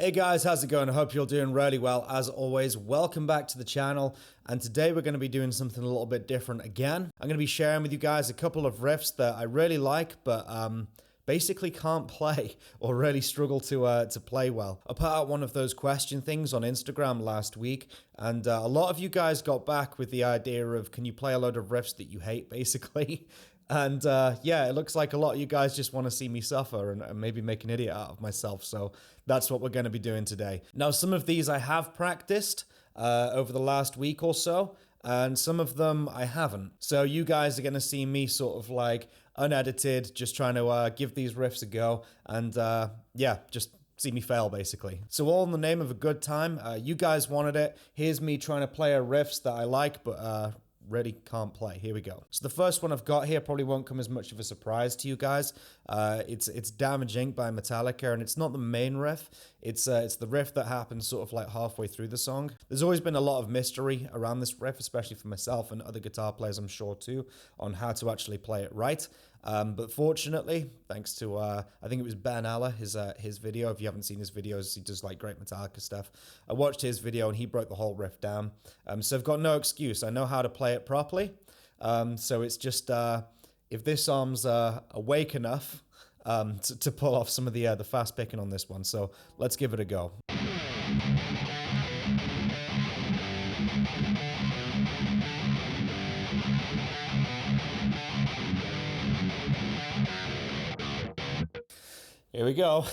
Hey guys, how's it going? I hope you're doing really well. As always, welcome back to the channel. And today we're going to be doing something a little bit different again. I'm going to be sharing with you guys a couple of riffs that I really like, but basically can't play or really struggle to play well. I put out one of those question things on Instagram last week, and a lot of you guys got back with the idea of, can you play a load of riffs that you hate, basically? And yeah, it looks like a lot of you guys just want to see me suffer and maybe make an idiot out of myself. So that's what we're going to be doing today. Now, some of these I have practiced over the last week or so, and some of them I haven't. So you guys are going to see me sort of like unedited, just trying to give these riffs a go. And yeah, just see me fail, basically. So all in the name of a good time. You guys wanted it. Here's me trying to play a riffs that I like, but really can't play. Here we go. So the first one I've got here probably won't come as much of a surprise to you guys. It's Damage Inc. by Metallica, and it's not the main riff. It's the riff that happens sort of like halfway through the song. There's always been a lot of mystery around this riff, especially for myself and other guitar players, I'm sure too, on how to actually play it right. But fortunately, thanks to, I think it was Ben Alla, his video. If you haven't seen his videos, he does like great Metallica stuff. I watched his video and he broke the whole riff down. So I've got no excuse. I know how to play it properly. So it's just, if this arm's awake enough to pull off some of the fast picking on this one. So let's give it a go. Here we go.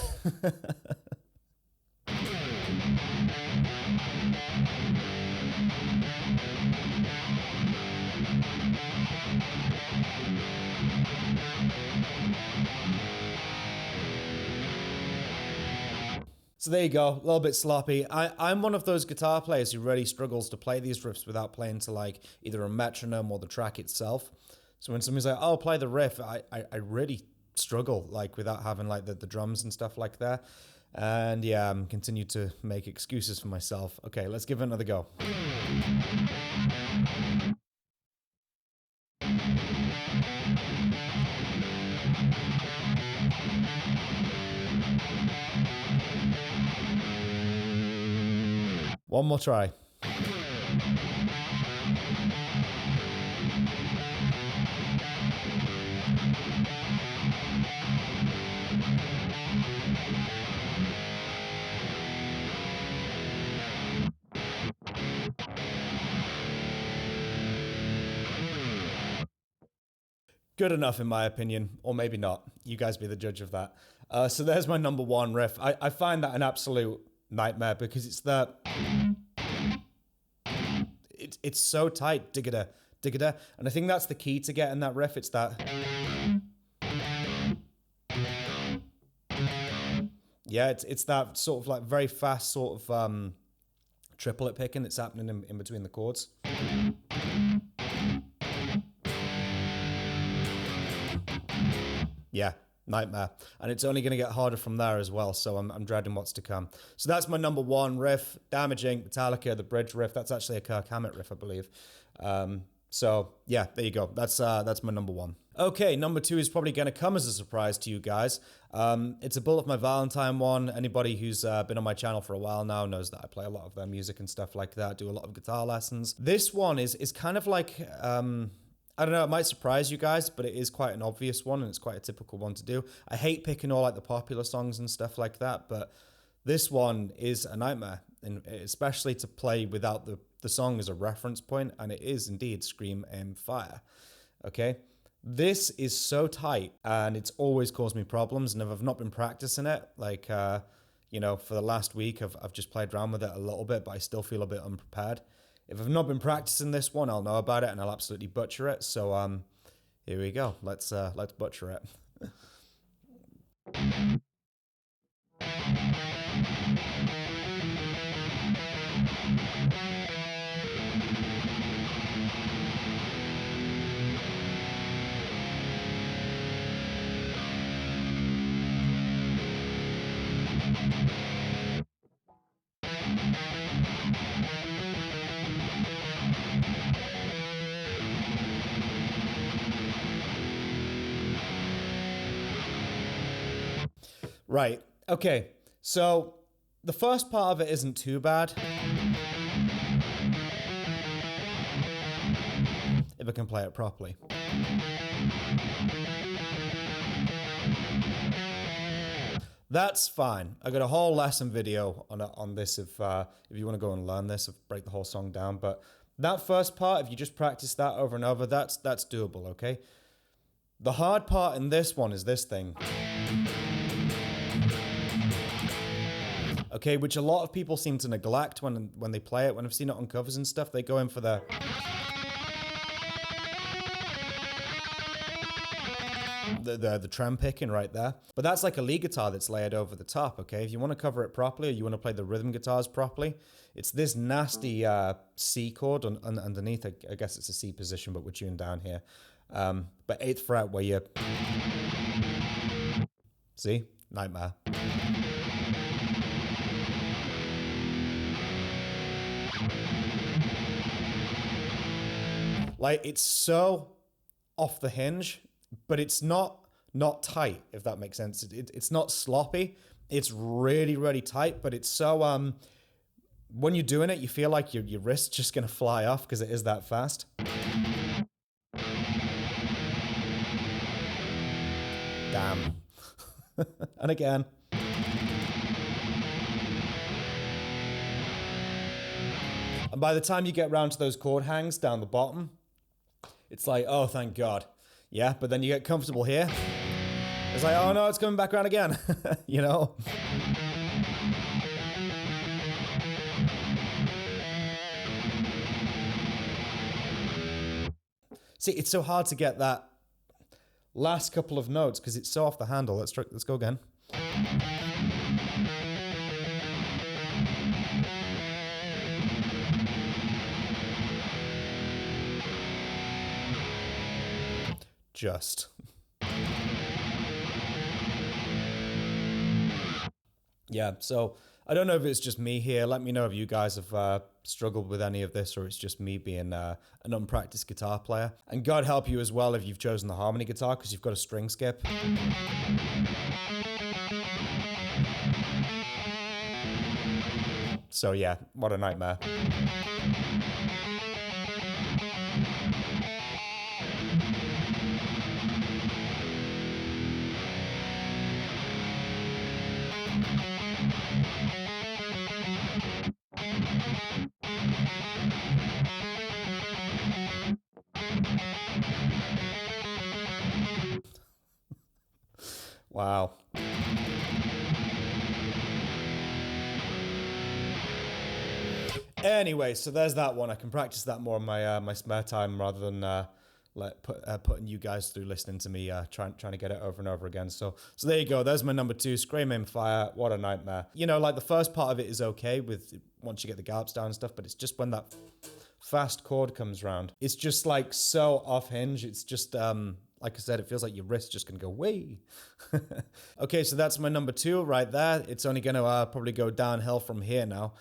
So there you go, a little bit sloppy. I'm one of those guitar players who really struggles to play these riffs without playing to like either a metronome or the track itself. So when somebody's like, oh, play the riff, I really struggle like without having like the drums and stuff like that. And yeah, I'm continue to make excuses for myself. Okay, let's give it another go. One more try. Good enough in my opinion, or maybe not. You guys be the judge of that. So there's my number one riff. I find that an absolute nightmare because it's that it's so tight, digga digga, and I think that's the key to getting that riff. It's that, yeah, it's that sort of like very fast sort of triplet picking that's happening in between the chords. Yeah, nightmare. And it's only going to get harder from there as well, so I'm dreading what's to come. So that's my number one riff, Damage Inc., Metallica, the bridge riff. That's actually a Kirk Hammett riff, I believe. So yeah, there you go. That's my number one. Okay, number two is probably going to come as a surprise to you guys. It's a Bullet for My Valentine one. Anybody who's been on my channel for a while now knows that I play a lot of their music and stuff like that, do a lot of guitar lessons. This one is kind of like, I don't know, it might surprise you guys, but it is quite an obvious one and it's quite a typical one to do. I hate picking all like the popular songs and stuff like that, but this one is a nightmare, and especially to play without the song as a reference point, and it is indeed Scream, Aim, Fire. Okay? This is so tight, and it's always caused me problems, and if I've not been practicing it, like, you know, for the last week, I've just played around with it a little bit, but I still feel a bit unprepared. If I've not been practicing this one, I'll know about it and I'll absolutely butcher it. So here we go. Let's butcher it. Right. Okay. So The first part of it isn't too bad. If I can play it properly. That's fine. I got a whole lesson video on this if you want to go and learn this, break the whole song down. But that first part, if you just practice that over and over, that's doable, okay? The hard part in this one is this thing. Okay, which a lot of people seem to neglect when they play it. When I've seen it on covers and stuff, they go in for the trem picking right there. But that's like a lead guitar that's layered over the top, okay? If you want to cover it properly, or you want to play the rhythm guitars properly, it's this nasty C chord underneath. I guess it's a C position, but we're tuned down here. But 8th fret where you... See? Nightmare. Like, it's so off the hinge, but it's not tight, if that makes sense. It's not sloppy. It's really, really tight, but it's so, when you're doing it, you feel like your wrist's just going to fly off because it is that fast. Damn. And again. And by the time you get around to those chord hangs down the bottom, it's like, oh, thank God. Yeah, but then you get comfortable here. It's like, oh no, it's coming back around again. You know? See, it's so hard to get that last couple of notes because it's so off the handle. Let's go again. Just. Yeah, so I don't know if it's just me here. Let me know if you guys have struggled with any of this or it's just me being an unpracticed guitar player. And God help you as well if you've chosen the harmony guitar because you've got a string skip. So yeah, what a nightmare. Wow. Anyway, so there's that one. I can practice that more in my spare time rather than putting you guys through listening to me trying to get it over and over again. So there you go. There's my number 2, Scream in Fire. What a nightmare. You know, like the first part of it is okay with once you get the gallops down and stuff, but it's just when that fast chord comes round, it's just like so off hinge. It's just like I said, it feels like your wrist's just gonna go way. Okay, so that's my number 2 right there. It's only gonna probably go downhill from here now.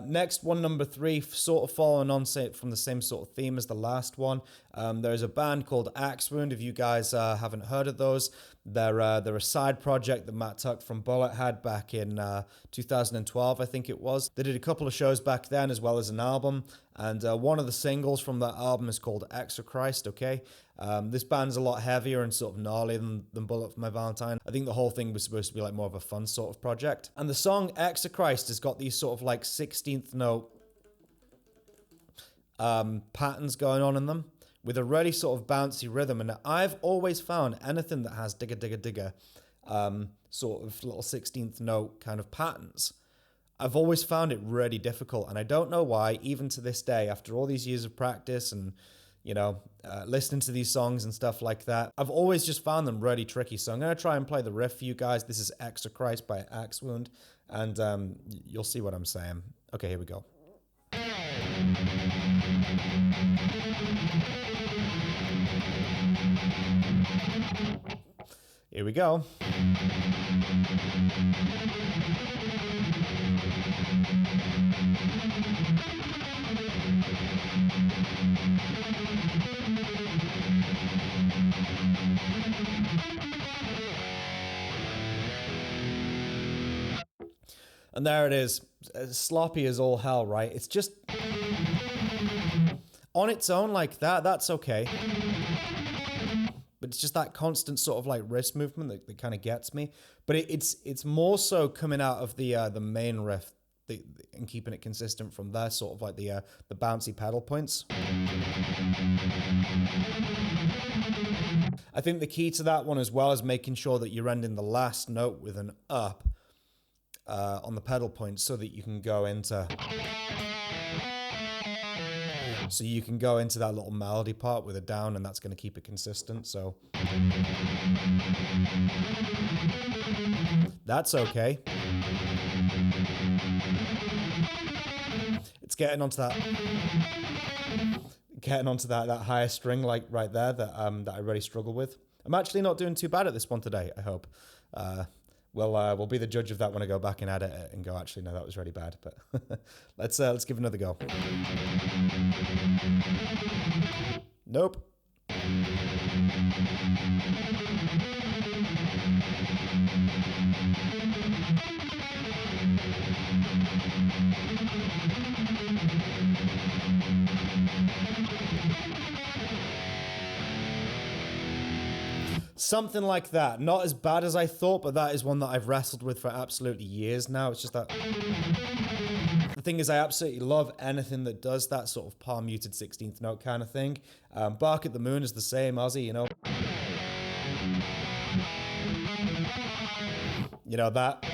Next one, number 3, sort of following on from the same sort of theme as the last one. There's a band called Axewound. If you guys haven't heard of those, they're a side project that Matt Tuck from Bullet had back in 2012, I think it was. They did a couple of shows back then as well as an album. And one of the singles from that album is called Exochrist, okay? This band's a lot heavier and sort of gnarly than Bullet for My Valentine. I think the whole thing was supposed to be like more of a fun sort of project. And the song Exochrist has got these sort of like 16th note patterns going on in them with a really sort of bouncy rhythm. And I've always found anything that has digga digga digga sort of little 16th note kind of patterns, I've always found it really difficult, and I don't know why, even to this day, after all these years of practice and, you know, listening to these songs and stuff like that, I've always just found them really tricky. So I'm going to try and play the riff for you guys. This is Exochrist by Axewound, and you'll see what I'm saying. Okay, here we go. Here we go. And there it is. Sloppy as all hell, right? It's just on its own like that, that's okay. But it's just that constant sort of like wrist movement that kind of gets me. But it's more so coming out of the main riff and keeping it consistent from there, sort of like the bouncy pedal points. I think the key to that one as well is making sure that you're ending the last note with an up on the pedal points so that you can go into that little melody part with a down, and that's going to keep it consistent. So that's okay. It's getting onto that higher string, like right there, that I really struggle with. I'm actually not doing too bad at this one today, I hope. We'll be the judge of that when I go back and edit it and go, actually, no, that was really bad. But let's give it another go. Nope. Something like that. Not as bad as I thought, but that is one that I've wrestled with for absolutely years now. It's just that... The thing is, I absolutely love anything that does that sort of palm muted 16th note kind of thing. Bark at the Moon is the same, Ozzy, you know. You know, that...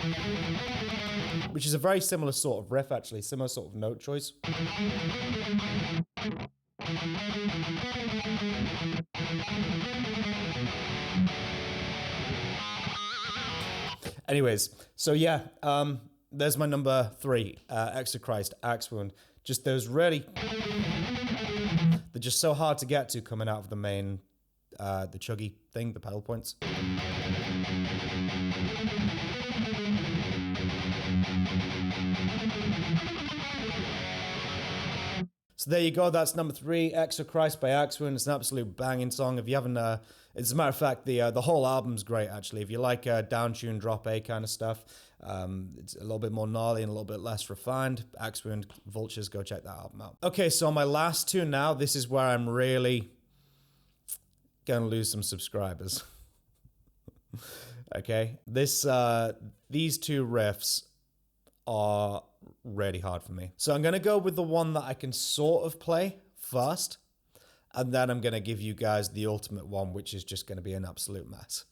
Which is a very similar sort of riff, actually. Similar sort of note choice. Anyways, so yeah, there's my number 3, Exochrist, Axewound. Just those really, they're just so hard to get to coming out of the main, the chuggy thing, the pedal points. So there you go, that's number 3, Exochrist by Axewound. It's an absolute banging song. If you haven't, as a matter of fact, the whole album's great, actually. If you like down tune, drop A kind of stuff, it's a little bit more gnarly and a little bit less refined. Axewound, Vultures, go check that album out. Okay, so my last two now, this is where I'm really going to lose some subscribers. Okay, these two riffs are really hard for me. So I'm going to go with the one that I can sort of play first, and then I'm going to give you guys the ultimate one, which is just going to be an absolute mess.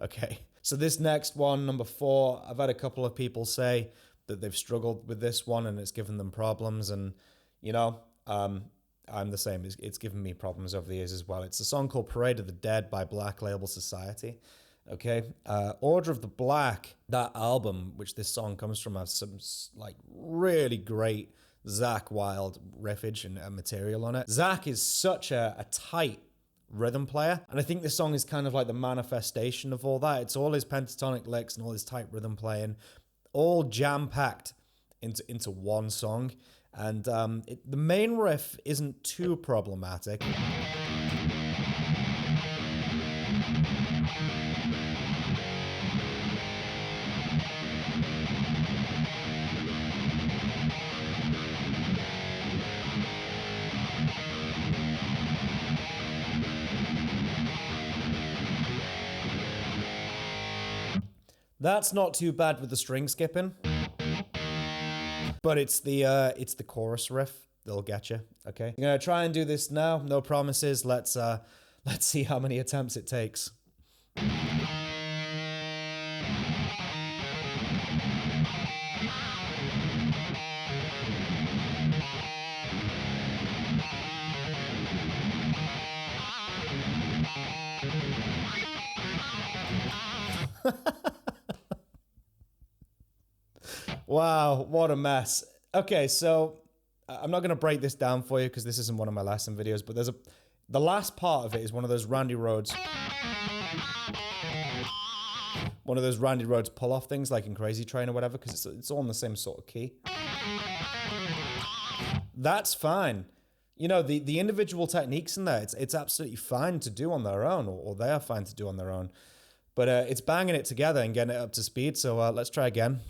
Okay, so this next one, number 4, I've had a couple of people say that they've struggled with this one and it's given them problems, and you know, I'm the same. It's given me problems over the years as well. It's a song called Parade of the Dead by Black Label Society. Okay, Order of the Black, that album, which this song comes from, has some like really great Zakk Wylde riffage and material on it. Zakk is such a tight rhythm player, and I think this song is kind of like the manifestation of all that. It's all his pentatonic licks and all his tight rhythm playing, all jam-packed into one song. And the main riff isn't too problematic. That's not too bad with the string skipping, but it's the chorus riff that'll get you. Okay, I'm gonna try and do this now. No promises. Let's see how many attempts it takes. Wow, what a mess. Okay, so I'm not going to break this down for you because this isn't one of my lesson videos, but the last part of it is one of those Randy Rhoads pull-off things like in Crazy Train or whatever, because it's all in the same sort of key. That's fine. You know, the individual techniques in there, it's absolutely fine to do on their own, or they are fine to do on their own. But it's banging it together and getting it up to speed, so let's try again.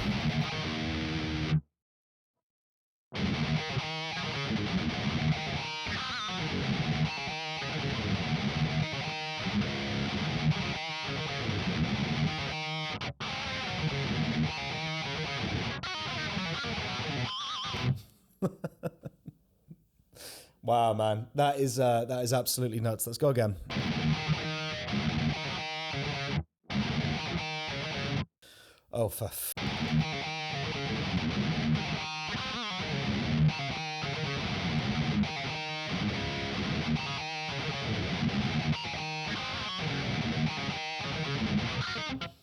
Wow, man, that is absolutely nuts. Let's go again. Oh,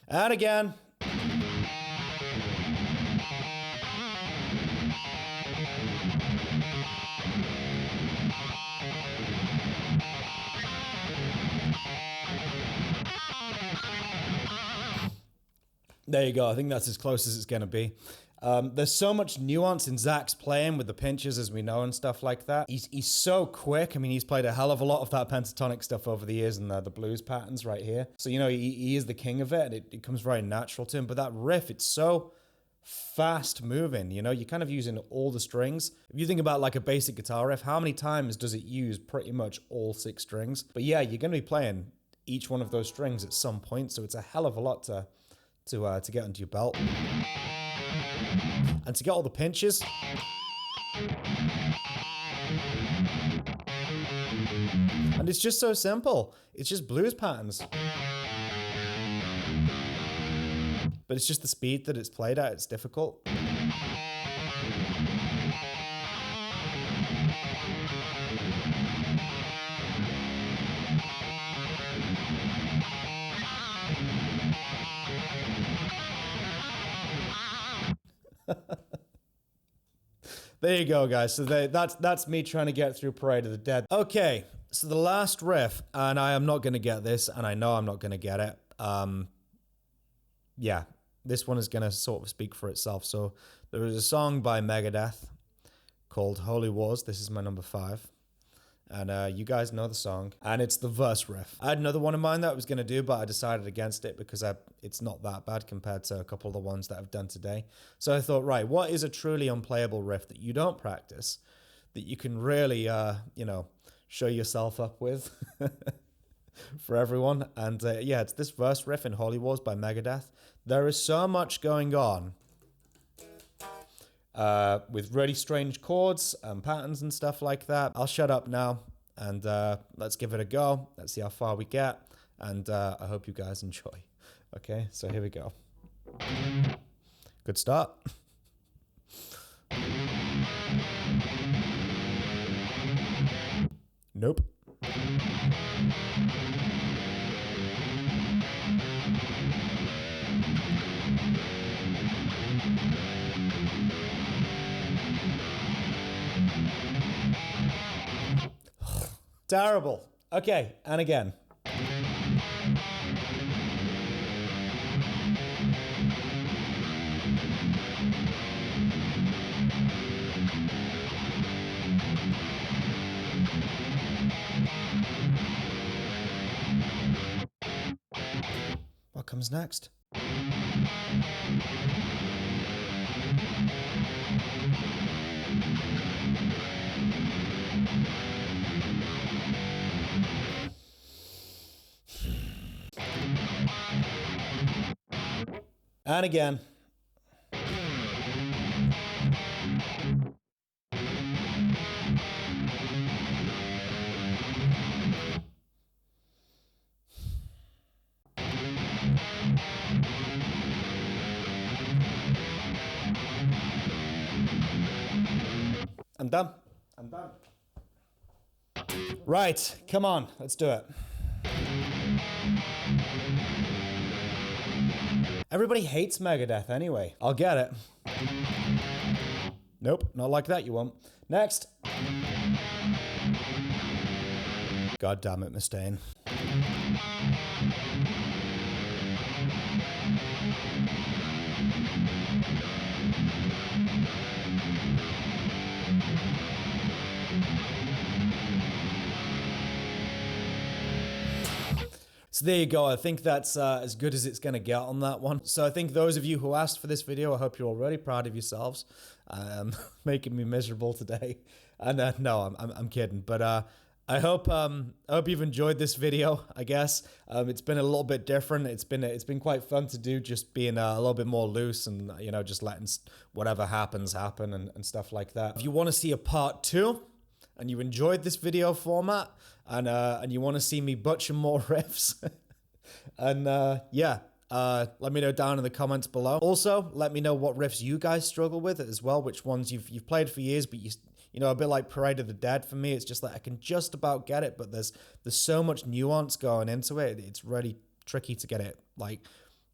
and again. There you go. I think that's as close as it's going to be. There's so much nuance in Zach's playing with the pinches, as we know, and stuff like that. He's so quick. I mean, he's played a hell of a lot of that pentatonic stuff over the years and the blues patterns right here. So, you know, he is the king of it. It comes very natural to him. But that riff, it's so fast moving, you know, you're kind of using all the strings. If you think about like a basic guitar riff, how many times does it use pretty much all 6 strings? But yeah, you're going to be playing each one of those strings at some point. So it's a hell of a lot to get under your belt. And to get all the pinches. And it's just so simple. It's just blues patterns. But it's just the speed that it's played at. It's difficult. There you go, guys. So that's me trying to get through Parade of the Dead. Okay, so the last riff, and I am not going to get this, and I know I'm not going to get it. Yeah, this one is going to sort of speak for itself. So there is a song by Megadeth called Holy Wars. This is my number 5. And you guys know the song. And it's the verse riff. I had another one in mind that I was going to do, but I decided against it because it's not that bad compared to a couple of the ones that I've done today. So I thought, right, what is a truly unplayable riff that you don't practice, that you can really, you know, show yourself up with for everyone? And yeah, it's this verse riff in Holy Wars by Megadeth. There is so much going on. With really strange chords and patterns and stuff like that. I'll shut up now and let's give it a go. Let's see how far we get. And I hope you guys enjoy. Okay, so here we go. Good start. Nope. Terrible. Okay, and again. What comes next? And again. I'm done. I'm done. Right, come on, let's do it. Everybody hates Megadeth anyway. I'll get it. Nope, not like that you won't. Next. God damn it, Mustaine. So there you go. I think that's as good as it's going to get on that one. So I think those of you who asked for this video, I hope you're already proud of yourselves. Making me miserable today. And no, I'm kidding. But I hope you've enjoyed this video. I guess it's been a little bit different. It's been quite fun to do, just being a little bit more loose and just letting whatever happens happen and stuff like that. If you want to see a part 2 and you enjoyed this video format and you want to see me butcher more riffs, and yeah. Let me know down in the comments below. Also, let me know what riffs you guys struggle with as well, which ones you've played for years, but a bit like Parade of the Dead for me. It's just like I can just about get it, but there's so much nuance going into it. It's really tricky to get it like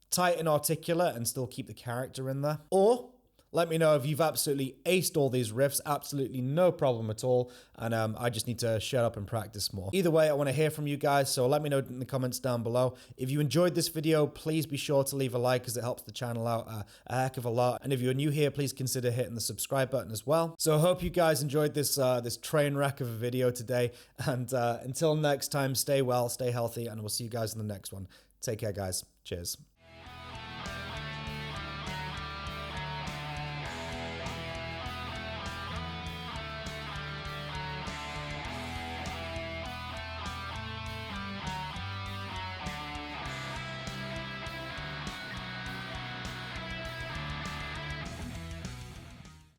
tight and articulate and still keep the character in there. Or let me know if you've absolutely aced all these riffs, absolutely no problem at all, and I just need to shut up and practice more. Either way, I want to hear from you guys, so let me know in the comments down below. If you enjoyed this video, please be sure to leave a like, because it helps the channel out a heck of a lot. And if you're new here, please consider hitting the subscribe button as well. So I hope you guys enjoyed this this train wreck of a video today, and until next time, stay well, stay healthy, and we'll see you guys in the next one. Take care, guys. Cheers.